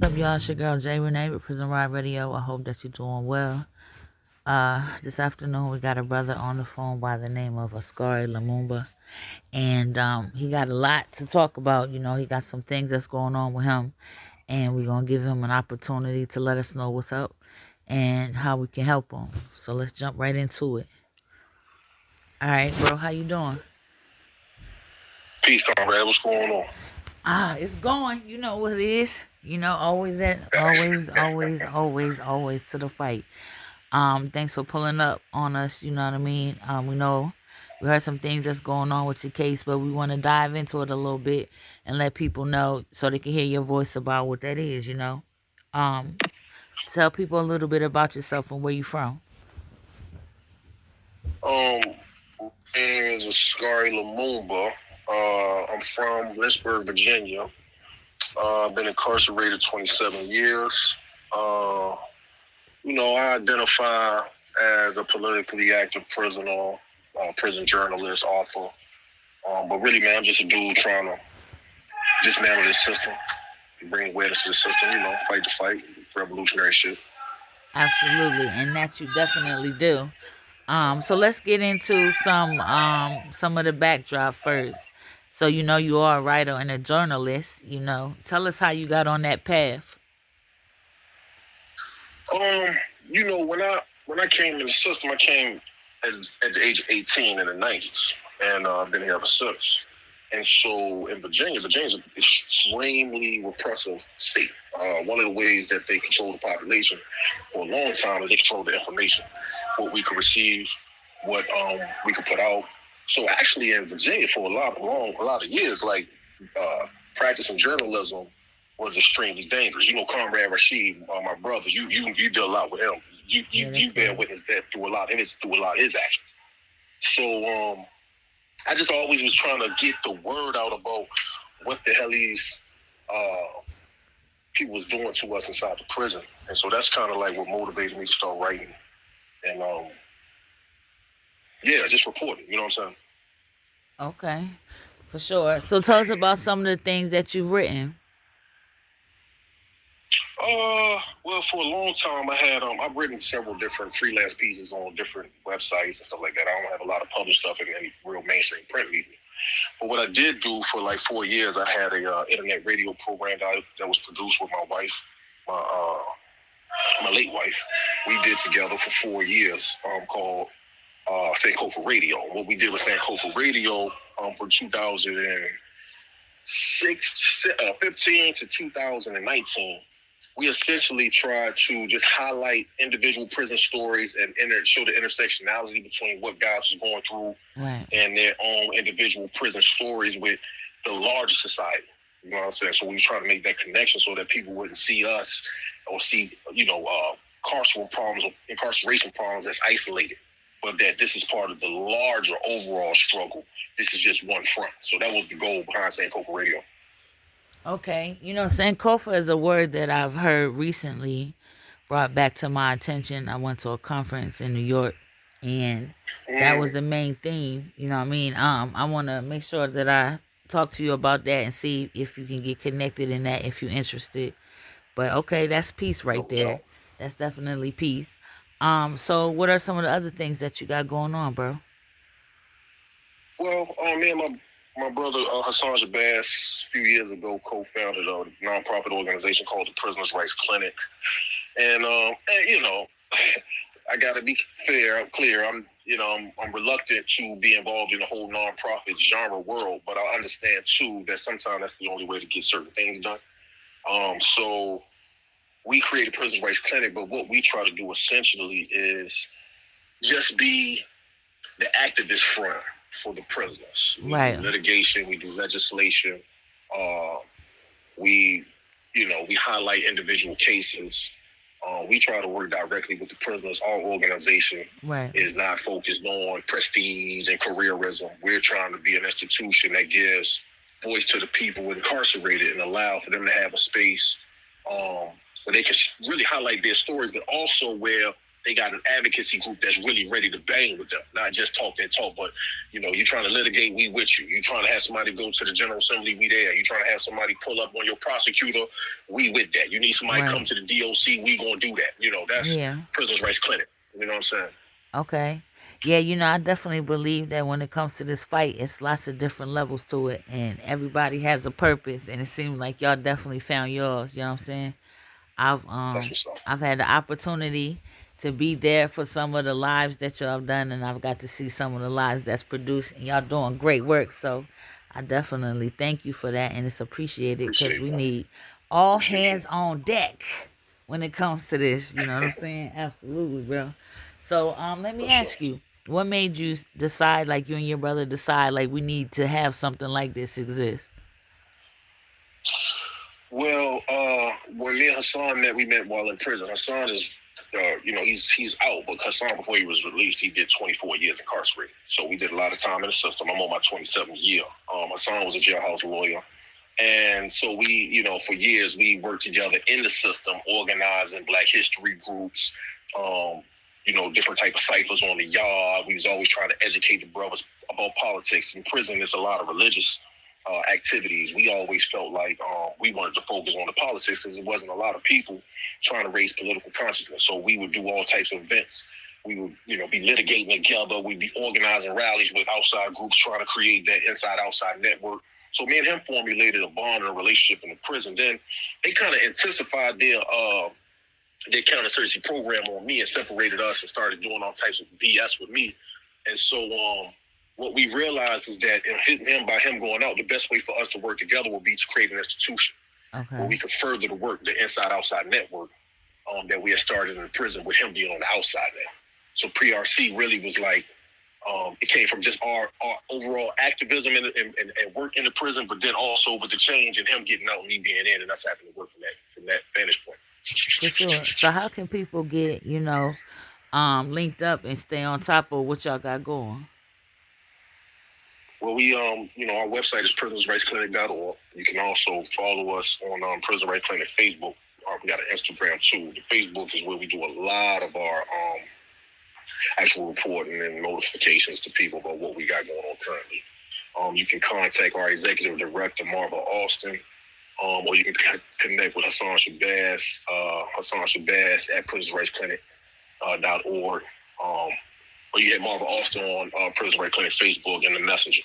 up, y'all? It's your girl Jay Renee with Prison Ride Radio. I hope that you're doing well. This afternoon we got a brother on the phone by the name of Askari Lumumba, and he got a lot to talk about. You know, he got some things that's going on with him, and we're gonna give him an opportunity to let us know what's up and how we can help him. So let's jump right into it. All right, bro, how you doing? Peace, comrade. What's going on? It's going. You know what it is. You know, always to the fight. Thanks for pulling up on us. You know what I mean? We know we heard some things that's going on with your case, but we want to dive into it a little bit and let people know so they can hear your voice about what that is. You know, um, tell people a little bit about yourself and where you from. Um, my name is Askari Lumumba. I'm from Lynchburg, Virginia. I've been incarcerated 27 years. Uh, I identify as a politically active prisoner, prison journalist, author. But really, man, I'm just a dude trying to dismantle this system, bring awareness to the system. Fight the fight, revolutionary shit. Absolutely, and that you definitely do. So let's get into some of the backdrop first. So you know you are a writer and a journalist. You know, tell us how you got on that path. Um, when I came in the system, I came at the age of 18 in the 90s, and I've been here ever since. And so in Virginia's an extremely repressive state. One of the ways that they control the population for a long time is they control the information, what we could receive, what we could put out. So actually in Virginia for a lot of years, like practicing journalism was extremely dangerous. Comrade Rashid, my brother, you did a lot with him. You bear witness that through a lot of his actions. So I just always was trying to get the word out about what the hell these people was doing to us inside the prison. And so that's kind of like what motivated me to start writing. And just reporting, you know what I'm saying? Okay, for sure. So tell us about some of the things that you've written. Well, for a long time, I've written several different freelance pieces on different websites and stuff like that. I don't have a lot of published stuff in any real mainstream print media. But what I did do for like 4 years, I had a internet radio program that was produced with my wife, my late wife. We did together for 4 years, called Sankofa Radio. What we did with Sankofa Radio from 2015 to 2019. We essentially tried to just highlight individual prison stories and show the intersectionality between what guys are going through and their own individual prison stories with the larger society. You know what I'm saying? So we try to make that connection so that people wouldn't see us or see, incarceration problems as isolated, but that this is part of the larger overall struggle. This is just one front. So that was the goal behind Sankofa Radio. Okay, you know, Sankofa is a word that I've heard recently brought back to my attention. I went to a conference in New York, and that was the main thing. You know what I mean? I want to make sure that I talk to you about that and see if you can get connected in that if you're interested. But okay, that's peace right there. That's definitely peace. So what are some of the other things that you got going on, bro? Well, me and my brother Hassan Jabaz a few years ago co-founded a nonprofit organization called the Prisoners' Rights Clinic, and I got to be clear. I'm reluctant to be involved in the whole nonprofit genre world, but I understand too that sometimes that's the only way to get certain things done. So we created Prisoners' Rights Clinic, but what we try to do essentially is just be the activist front for the prisoners. We do litigation, we do legislation. We highlight individual cases. We try to work directly with the prisoners. Our organization is not focused on prestige and careerism. We're trying to be an institution that gives voice to the people incarcerated and allow for them to have a space where they can really highlight their stories, but also where they got an advocacy group that's really ready to bang with them, not just talk that talk, but you're trying to litigate, we with you. You're trying to have somebody go to the General Assembly, we there. You're trying to have somebody pull up on your prosecutor, we with that. You need somebody come to the DOC, we gonna do that. That's Prisoners' Rights Clinic. You know what I'm saying? Okay. Yeah, I definitely believe that when it comes to this fight, it's lots of different levels to it, and everybody has a purpose, and it seems like y'all definitely found yours. You know what I'm saying? I've had the opportunity to be there for some of the lives that y'all have done, and I've got to see some of the lives that's produced, and y'all doing great work. So I definitely thank you for that, and it's appreciated because we need all hands on deck when it comes to this. You know what I'm saying? Absolutely, bro. So let me ask you, what made you decide, like you and your brother decide, like we need to have something like this exist? Well, when me and Hassan met, we met while in prison. Hassan is, he's out, but Hassan, before he was released, he did 24 years incarcerated. So we did a lot of time in the system. I'm on my 27th year. Hassan was a jailhouse lawyer. And so we, for years, we worked together in the system, organizing Black history groups, different type of ciphers on the yard. We was always trying to educate the brothers about politics. In prison, there's a lot of religious activities. We always felt like we wanted to focus on the politics because there wasn't a lot of people trying to raise political consciousness. So we would do all types of events. We would, be litigating together. We'd be organizing rallies with outside groups trying to create that inside-outside network. So me and him formulated a bond and a relationship in the prison. Then they kind of intensified their counter-insurgency program on me and separated us and started doing all types of BS with me. And so what we realized is that by him going out, the best way for us to work together would be to create an institution where we could further the work, the inside-outside network that we had started in the prison with him being on the outside there. So pre-RC really was like, it came from just our overall activism and work in the prison, but then also with the change and him getting out and me being in and us having to work from that vantage point. For sure. So how can people get, linked up and stay on top of what y'all got going? Well, we, our website is prisonersrightsclinic.org. You can also follow us on Prison Rights Clinic Facebook. We got an Instagram too. The Facebook is where we do a lot of our actual reporting and notifications to people about what we got going on currently. You can contact our executive director, Marva Austin, or you can connect with Hassan Shabazz at prisonrightsclinic.org. Or you hit Marva Austin on Prison Rights Clinic Facebook and the Messenger.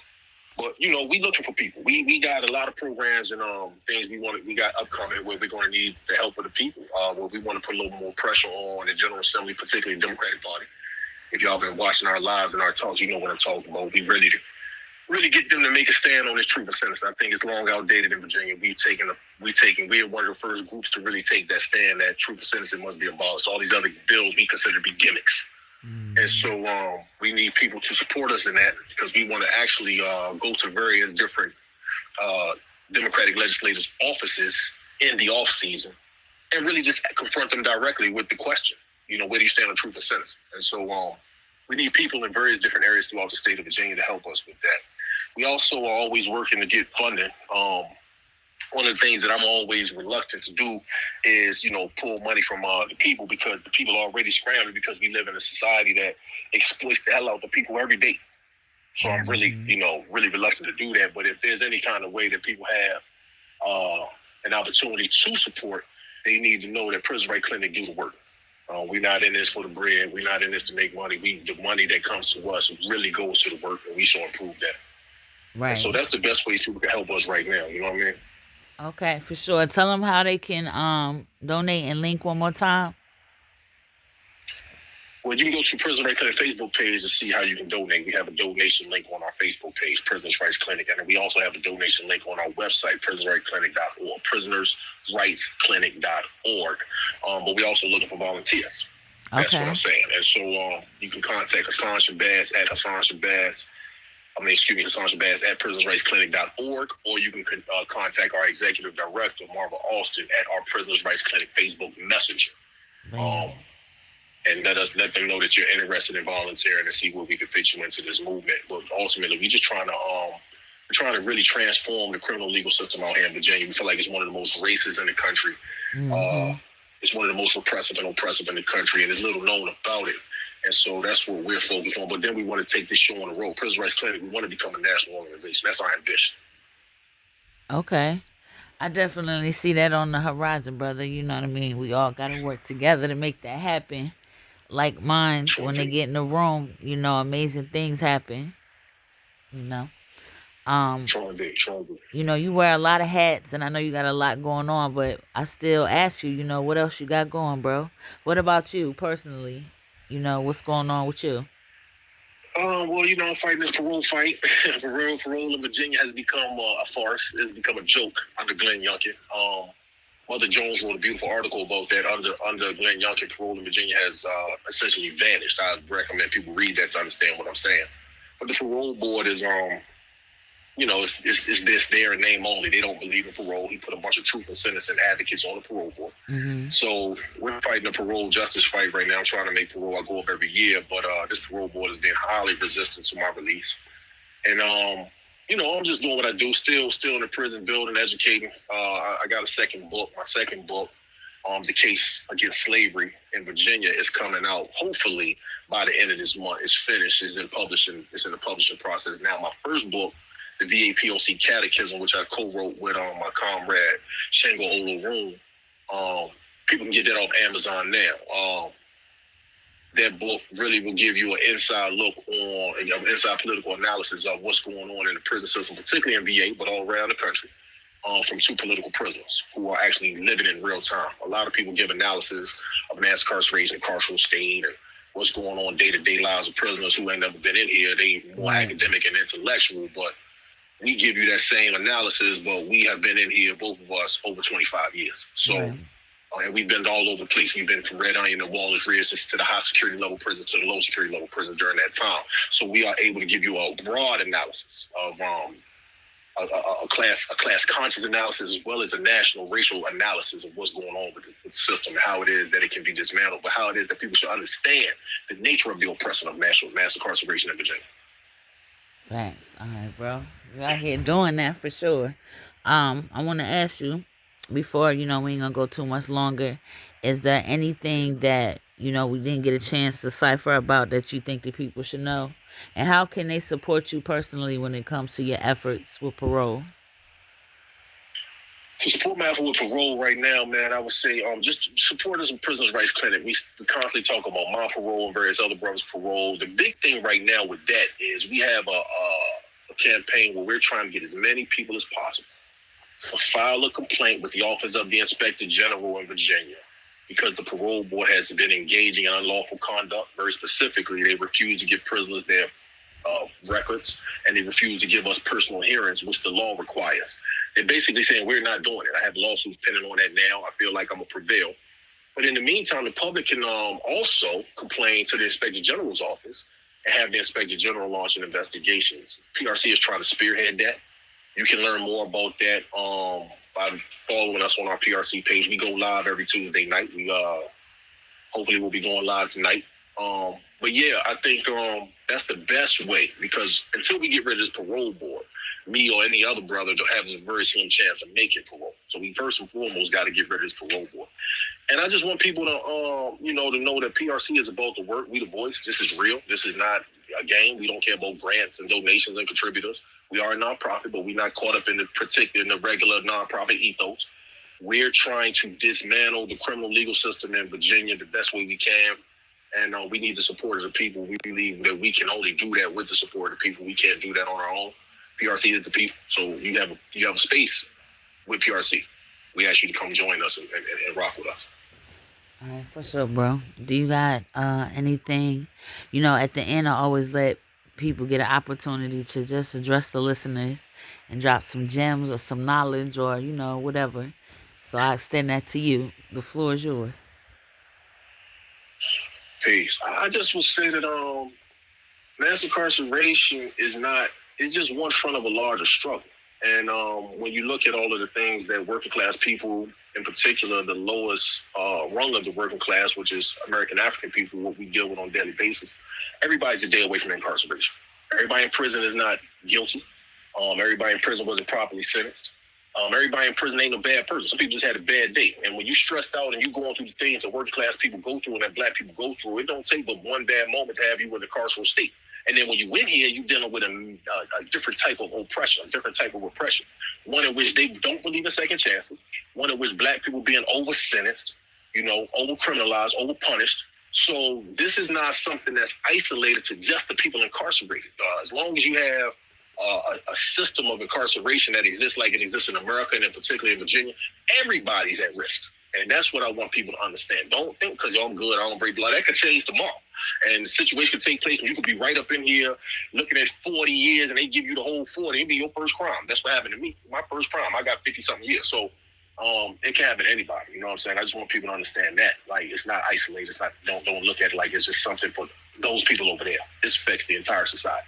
But we looking for people. We got a lot of programs and things we got upcoming where we're going to need the help of the people. Where we want to put a little more pressure on the General Assembly, particularly the Democratic Party. If y'all been watching our lives and our talks, you know what I'm talking about. We ready to really get them to make a stand on this truth and sentence. I think it's long outdated in Virginia. We're one of the first groups to really take that stand that truth and sentencing must be abolished. All these other bills we consider to be gimmicks. And so we need people to support us in that because we want to actually go to various different Democratic legislators' offices in the off season and really just confront them directly with the question, where do you stand on truth and sentencing? And so we need people in various different areas throughout the state of Virginia to help us with that. We also are always working to get funding. One of the things that I'm always reluctant to do is, pull money from the people because the people are already scrambling because we live in a society that exploits the hell out of the people every day. So I'm really, really reluctant to do that. But if there's any kind of way that people have an opportunity to support, they need to know that Prison Rights Clinic do the work. We're not in this for the bread. We're not in this to make money. The money that comes to us really goes to the work, and we should improve that. Right. And so that's the best way people can help us right now. You know what I mean? Okay, for sure. Tell them how they can donate and link one more time. Well, you can go to Prison Rights Clinic Facebook page to see how you can donate. We have a donation link on our Facebook page, Prisoners Rights Clinic, and we also have a donation link on our website, prisonersrightsclinic.org, prisonersrightsclinic.org. But we're also looking for volunteers. That's what I'm saying. And so you can contact Hassan Shabazz at Hassan Shabazz at prisonersrightsclinic.org, or you can contact our executive director, Marva Austin, at our Prisoners Rights Clinic Facebook Messenger. And let them know that you're interested in volunteering and see where we can fit you into this movement. But ultimately, we're just trying to really transform the criminal legal system out here in Virginia. We feel like it's one of the most racist in the country. It's one of the most repressive and oppressive in the country, and there's little known about it. And so that's what we're focused on. But then we want to take this show on the road. Prison Rights Clinic, we want to become a national organization. That's our ambition. Okay. I definitely see that on the horizon, brother. You know what I mean? We all got to work together to make that happen. Like minds, when they get in the room, amazing things happen. You know. You know, you wear a lot of hats, and I know you got a lot going on, but I still ask you, what else you got going, bro? What about you personally? What's going on with you? Well, I'm fighting this parole fight. Parole in Virginia has become a farce. It's become a joke under Glenn Youngkin. Mother Jones wrote a beautiful article about that. Under Glenn Youngkin, parole in Virginia has essentially vanished. I recommend people read that to understand what I'm saying. But the parole board is it's this there in name only. They don't believe in parole. He put a bunch of truth and sentencing advocates on the parole board. Mm-hmm. So we're fighting a parole justice fight right now. I'm trying to make parole. I go up every year, but this parole board has been highly resistant to my release. And I'm just doing what I do. Still in the prison building, educating. I got a second book. My second book, the case against slavery in Virginia, is coming out. Hopefully by the end of this month. It's finished. It's in the publishing process now. My first book, the VAPOC Catechism, which I co-wrote with my comrade Shango Olorum. People can get that off Amazon now. That book really will give you an inside look on, inside political analysis of what's going on in the prison system, particularly in VA, but all around the country, from two political prisoners who are actually living in real time. A lot of people give analysis of mass incarceration, carceral state, and what's going on day-to-day lives of prisoners who ain't never been in here. They more academic and intellectual, but we give you that same analysis, but we have been in here, both of us, over 25 years. So, and we've been all over the place. We've been from Red Onion and Wallace Ridge to the high security level prison to the low security level prison during that time. So we are able to give you a broad analysis of a class conscious analysis, as well as a national racial analysis of what's going on with the system and how it is that it can be dismantled, but how it is that people should understand the nature of the oppression of mass incarceration in Virginia. Thanks. All right, bro. You're out here doing that for sure. I want to ask you, before, we ain't gonna go too much longer, is there anything that, we didn't get a chance to cipher about that you think the people should know? And how can they support you personally when it comes to your efforts with parole? To support my effort with parole right now, man, I would say just support us in Prisoners' Rights Clinic. We constantly talk about my parole and various other brothers' parole. The big thing right now with that is we have a campaign where we're trying to get as many people as possible to file a complaint with the Office of the Inspector General in Virginia, because the parole board has been engaging in unlawful conduct. Very specifically, they refuse to give prisoners their records, and they refuse to give us personal hearings, which the law requires. They're basically saying we're not doing it. I have lawsuits pending on that now. I feel like I'm going to prevail. But in the meantime, the public can also complain to the Inspector General's office and have the Inspector General launch an investigation. PRC is trying to spearhead that. You can learn more about that by following us on our PRC page. We go live every Tuesday night. We hopefully we'll be going live tonight. But yeah, I think that's the best way, because until we get rid of this parole board, me or any other brother don't have a very slim chance of making parole. So we first and foremost got to get rid of this parole board. And I just want people to, to know that PRC is about the work. We the voice. This is real. This is not a game. We don't care about grants and donations and contributors. We are a nonprofit, but we're not caught up in the regular nonprofit ethos. We're trying to dismantle the criminal legal system in Virginia the best way we can. And we need the support of the people. We believe that we can only do that with the support of the people. We can't do that on our own. PRC is the people. So you have a space with PRC. We ask you to come join us and rock with us. All right, for sure, bro. Do you got anything? At the end, I always let people get an opportunity to just address the listeners and drop some gems or some knowledge or, whatever. So I extend that to you. The floor is yours. Peace. I just will say that mass incarceration is just one front of a larger struggle. And when you look at all of the things that working class people, in particular the lowest rung of the working class, which is American African people, what we deal with on a daily basis, everybody's a day away from incarceration. Everybody in prison is not guilty. Everybody in prison wasn't properly sentenced. Everybody in prison ain't a bad person. Some people just had a bad day. And when you stressed out and you going through the things that working class people go through and that black people go through, it don't take but one bad moment to have you in the carceral state. And then when you win here, you're dealing with a different type of oppression, a different type of repression. One in which they don't believe in second chances. One in which black people being over-sentenced, over-criminalized, over-punished. So this is not something that's isolated to just the people incarcerated. As long as you have a system of incarceration that exists like it exists in America and in particularly in Virginia, everybody's at risk. And that's what I want people to understand. Don't think because I'm good, I don't break blood. That could change tomorrow. And the situation could take place and you could be right up in here looking at 40 years and they give you the whole 40. It'd be your first crime. That's what happened to me. My first crime. I got 50-something years. So it can happen to anybody. You know what I'm saying? I just want people to understand that. Like, it's not isolated. It's not, don't look at it like it's just something for those people over there. This affects the entire society.